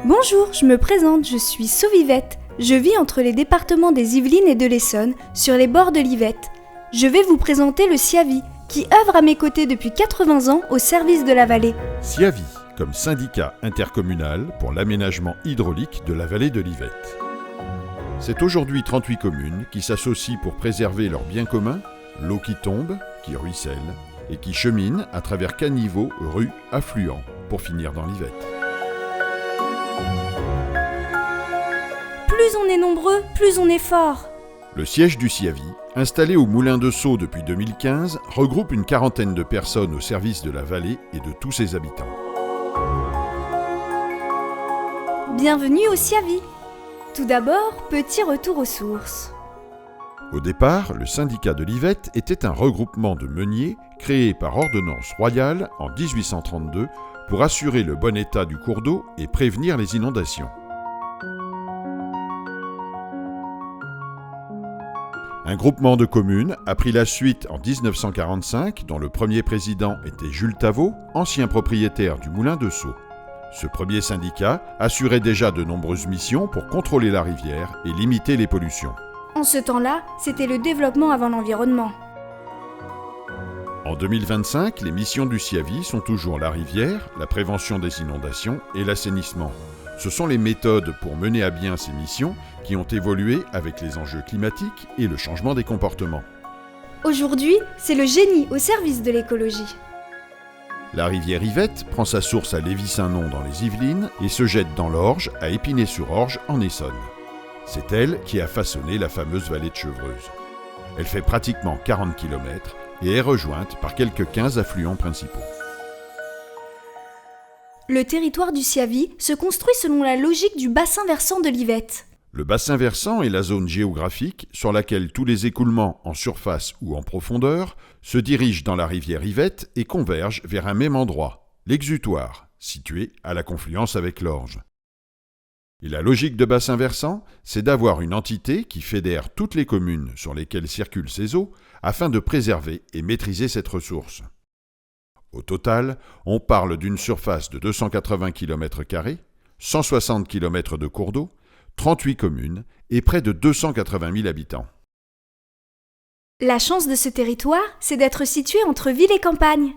Bonjour, je me présente, je suis Sauvivette. Je vis entre les départements des Yvelines et de l'Essonne, sur les bords de l'Yvette. Je vais vous présenter le SIAVI, qui œuvre à mes côtés depuis 80 ans au service de la vallée. SIAVI, comme syndicat intercommunal pour l'aménagement hydraulique de la vallée de l'Yvette. C'est aujourd'hui 38 communes qui s'associent pour préserver leurs biens communs, l'eau qui tombe, qui ruisselle, et qui chemine à travers caniveaux, rues, affluents, pour finir dans l'Yvette. Plus on est nombreux, plus on est fort. Le siège du SIAVI, installé au Moulin de Sceaux depuis 2015, regroupe une quarantaine de personnes au service de la vallée et de tous ses habitants. Bienvenue au SIAVI. Tout d'abord, petit retour aux sources. Au départ, le syndicat de l'Yvette était un regroupement de meuniers créé par ordonnance royale en 1832 pour assurer le bon état du cours d'eau et prévenir les inondations. Un groupement de communes a pris la suite en 1945, dont le premier président était Jules Tavot, ancien propriétaire du Moulin de Sceaux. Ce premier syndicat assurait déjà de nombreuses missions pour contrôler la rivière et limiter les pollutions. En ce temps-là, c'était le développement avant l'environnement. En 2025, les missions du SIAVI sont toujours la rivière, la prévention des inondations et l'assainissement. Ce sont les méthodes pour mener à bien ces missions qui ont évolué avec les enjeux climatiques et le changement des comportements. Aujourd'hui, c'est le génie au service de l'écologie. La rivière Yvette prend sa source à Lévis-Saint-Nom dans les Yvelines et se jette dans l'Orge à Épinay-sur-Orge en Essonne. C'est elle qui a façonné la fameuse vallée de Chevreuse. Elle fait pratiquement 40 km et est rejointe par quelques 15 affluents principaux. Le territoire du SIAVI se construit selon la logique du bassin versant de l'Yvette. Le bassin versant est la zone géographique sur laquelle tous les écoulements en surface ou en profondeur se dirigent dans la rivière Yvette et convergent vers un même endroit, l'exutoire, situé à la confluence avec l'Orge. Et la logique de bassin versant, c'est d'avoir une entité qui fédère toutes les communes sur lesquelles circulent ces eaux afin de préserver et maîtriser cette ressource. Au total, on parle d'une surface de 280 km², 160 km de cours d'eau, 38 communes et près de 280 000 habitants. La chance de ce territoire, c'est d'être situé entre ville et campagne.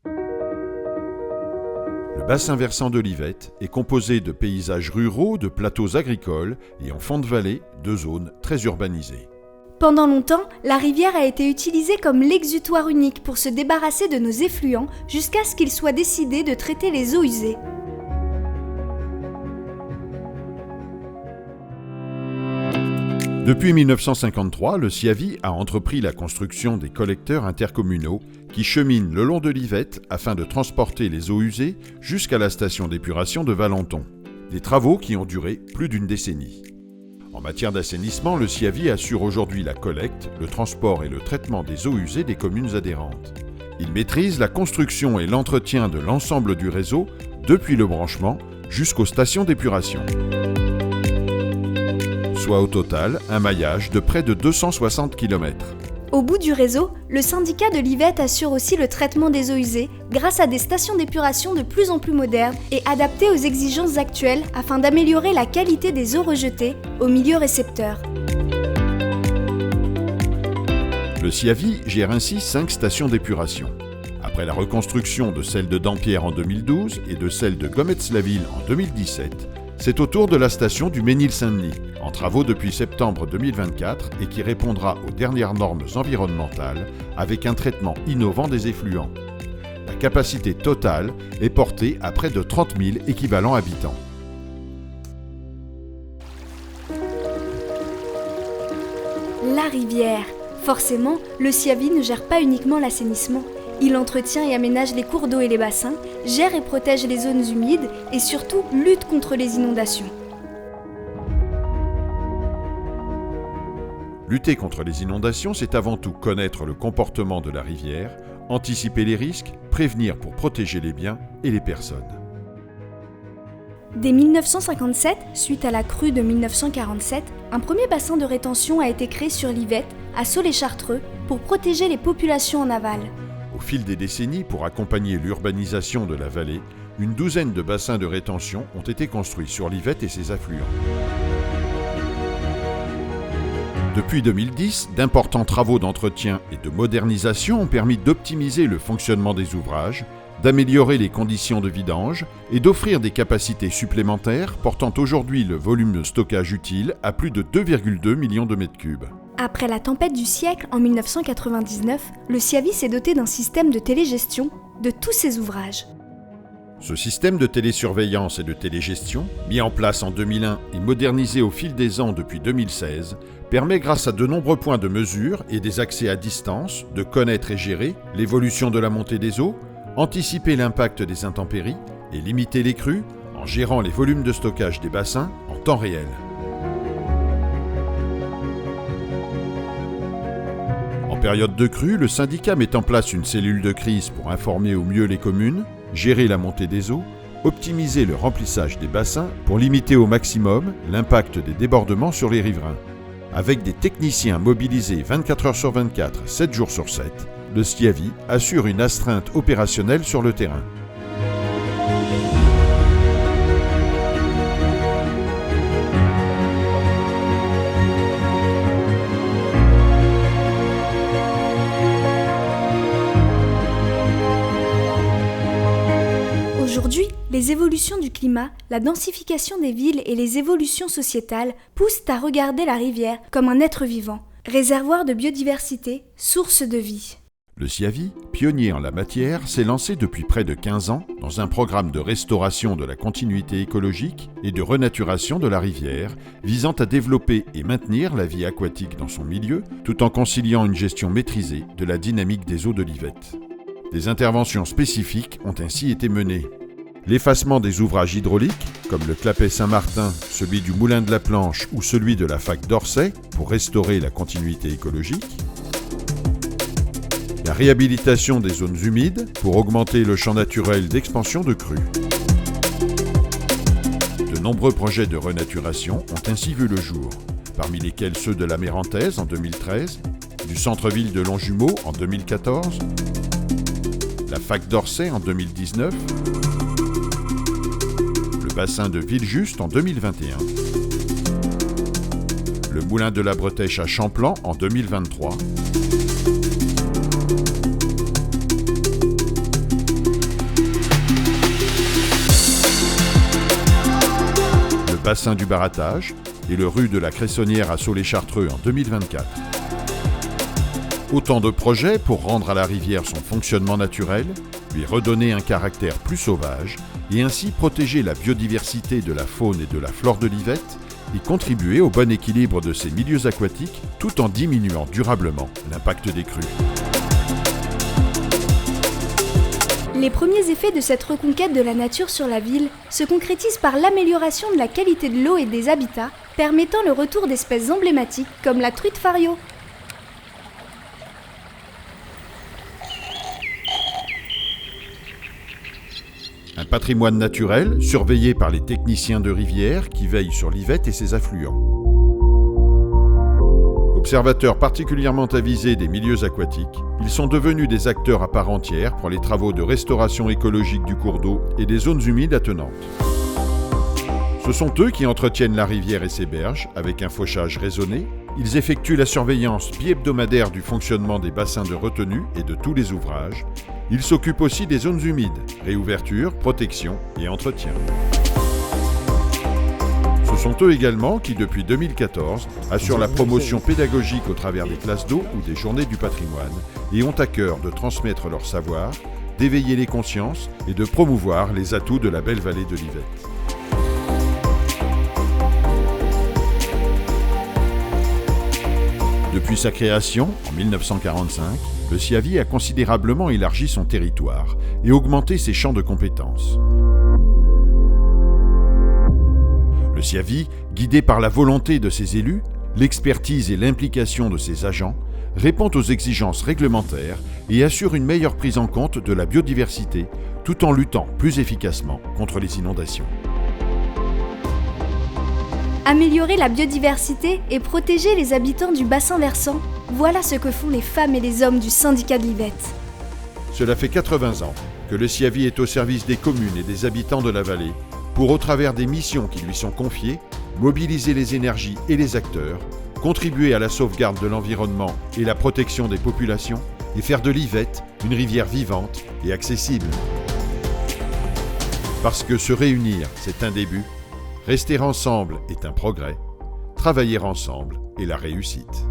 Le bassin versant de l'Yvette est composé de paysages ruraux, de plateaux agricoles et en fond de vallée, de zones très urbanisées. Pendant longtemps, la rivière a été utilisée comme l'exutoire unique pour se débarrasser de nos effluents jusqu'à ce qu'il soit décidé de traiter les eaux usées. Depuis 1953, le SIAVI a entrepris la construction des collecteurs intercommunaux qui cheminent le long de l'Yvette afin de transporter les eaux usées jusqu'à la station d'épuration de Valenton. Des travaux qui ont duré plus d'une décennie. En matière d'assainissement, le SIAVI assure aujourd'hui la collecte, le transport et le traitement des eaux usées des communes adhérentes. Il maîtrise la construction et l'entretien de l'ensemble du réseau, depuis le branchement jusqu'aux stations d'épuration. Soit au total un maillage de près de 260 km. Au bout du réseau, le syndicat de l'Yvette assure aussi le traitement des eaux usées grâce à des stations d'épuration de plus en plus modernes et adaptées aux exigences actuelles afin d'améliorer la qualité des eaux rejetées au milieu récepteur. Le SIAVI gère ainsi 5 stations d'épuration. Après la reconstruction de celle de Dampierre en 2012 et de celle de Gometz-la-Ville en 2017, c'est au tour de la station du Ménil-Saint-Denis, en travaux depuis septembre 2024 et qui répondra aux dernières normes environnementales avec un traitement innovant des effluents. La capacité totale est portée à près de 30 000 équivalents habitants. La rivière. Forcément, le SIAVI ne gère pas uniquement l'assainissement. Il entretient et aménage les cours d'eau et les bassins, gère et protège les zones humides et surtout lutte contre les inondations. Lutter contre les inondations, c'est avant tout connaître le comportement de la rivière, anticiper les risques, prévenir pour protéger les biens et les personnes. Dès 1957, suite à la crue de 1947, un premier bassin de rétention a été créé sur l'Yvette, à Saulx-les-Chartreux, pour protéger les populations en aval. Au au fil des décennies, pour accompagner l'urbanisation de la vallée, une douzaine de bassins de rétention ont été construits sur l'Yvette et ses affluents. Depuis 2010, d'importants travaux d'entretien et de modernisation ont permis d'optimiser le fonctionnement des ouvrages, d'améliorer les conditions de vidange et d'offrir des capacités supplémentaires, portant aujourd'hui le volume de stockage utile à plus de 2,2 millions de mètres cubes. Après la tempête du siècle en 1999, le SIAVI s'est doté d'un système de télégestion de tous ses ouvrages. Ce système de télésurveillance et de télégestion, mis en place en 2001 et modernisé au fil des ans depuis 2016, permet grâce à de nombreux points de mesure et des accès à distance de connaître et gérer l'évolution de la montée des eaux, anticiper l'impact des intempéries et limiter les crues en gérant les volumes de stockage des bassins en temps réel. En période de crue, le syndicat met en place une cellule de crise pour informer au mieux les communes, gérer la montée des eaux, optimiser le remplissage des bassins pour limiter au maximum l'impact des débordements sur les riverains. Avec des techniciens mobilisés 24 heures sur 24, 7 jours sur 7, le SIAVI assure une astreinte opérationnelle sur le terrain. Aujourd'hui, les évolutions du climat, la densification des villes et les évolutions sociétales poussent à regarder la rivière comme un être vivant, réservoir de biodiversité, source de vie. Le SIAVI, pionnier en la matière, s'est lancé depuis près de 15 ans dans un programme de restauration de la continuité écologique et de renaturation de la rivière, visant à développer et maintenir la vie aquatique dans son milieu, tout en conciliant une gestion maîtrisée de la dynamique des eaux de l'Yvette. Des interventions spécifiques ont ainsi été menées. L'effacement des ouvrages hydrauliques, comme le Clapet Saint-Martin, celui du Moulin de la Planche ou celui de la Fac d'Orsay, pour restaurer la continuité écologique. La réhabilitation des zones humides, pour augmenter le champ naturel d'expansion de crues. De nombreux projets de renaturation ont ainsi vu le jour, parmi lesquels ceux de la Mérantaise en 2013, du centre-ville de Longjumeau en 2014, la Fac d'Orsay en 2019, le bassin de Villejuste en 2021, le moulin de la Bretèche à Champlan en 2023, le bassin du Baratage et le rue de la Cressonnière à Saulé-Chartreux en 2024. Autant de projets pour rendre à la rivière son fonctionnement naturel, lui redonner un caractère plus sauvage et ainsi protéger la biodiversité de la faune et de la flore de l'Yvette et contribuer au bon équilibre de ses milieux aquatiques tout en diminuant durablement l'impact des crues. Les premiers effets de cette reconquête de la nature sur la ville se concrétisent par l'amélioration de la qualité de l'eau et des habitats, permettant le retour d'espèces emblématiques comme la truite fario. Un patrimoine naturel surveillé par les techniciens de rivière qui veillent sur l'Yvette et ses affluents. Observateurs particulièrement avisés des milieux aquatiques, ils sont devenus des acteurs à part entière pour les travaux de restauration écologique du cours d'eau et des zones humides attenantes. Ce sont eux qui entretiennent la rivière et ses berges avec un fauchage raisonné. Ils effectuent la surveillance bi-hebdomadaire du fonctionnement des bassins de retenue et de tous les ouvrages. Ils s'occupent aussi des zones humides, réouverture, protection et entretien. Ce sont eux également qui, depuis 2014, assurent la promotion pédagogique au travers des classes d'eau ou des journées du patrimoine et ont à cœur de transmettre leur savoir, d'éveiller les consciences et de promouvoir les atouts de la belle vallée de l'Yvette. Depuis sa création, en 1945, le SIAVI a considérablement élargi son territoire et augmenté ses champs de compétences. Le SIAVI, guidé par la volonté de ses élus, l'expertise et l'implication de ses agents, répond aux exigences réglementaires et assure une meilleure prise en compte de la biodiversité tout en luttant plus efficacement contre les inondations. Améliorer la biodiversité et protéger les habitants du bassin versant, voilà ce que font les femmes et les hommes du syndicat de l'Yvette. Cela fait 80 ans que le CIAVI est au service des communes et des habitants de la vallée pour, au travers des missions qui lui sont confiées, mobiliser les énergies et les acteurs, contribuer à la sauvegarde de l'environnement et la protection des populations et faire de l'Yvette une rivière vivante et accessible. Parce que se réunir, c'est un début, rester ensemble est un progrès, travailler ensemble est la réussite.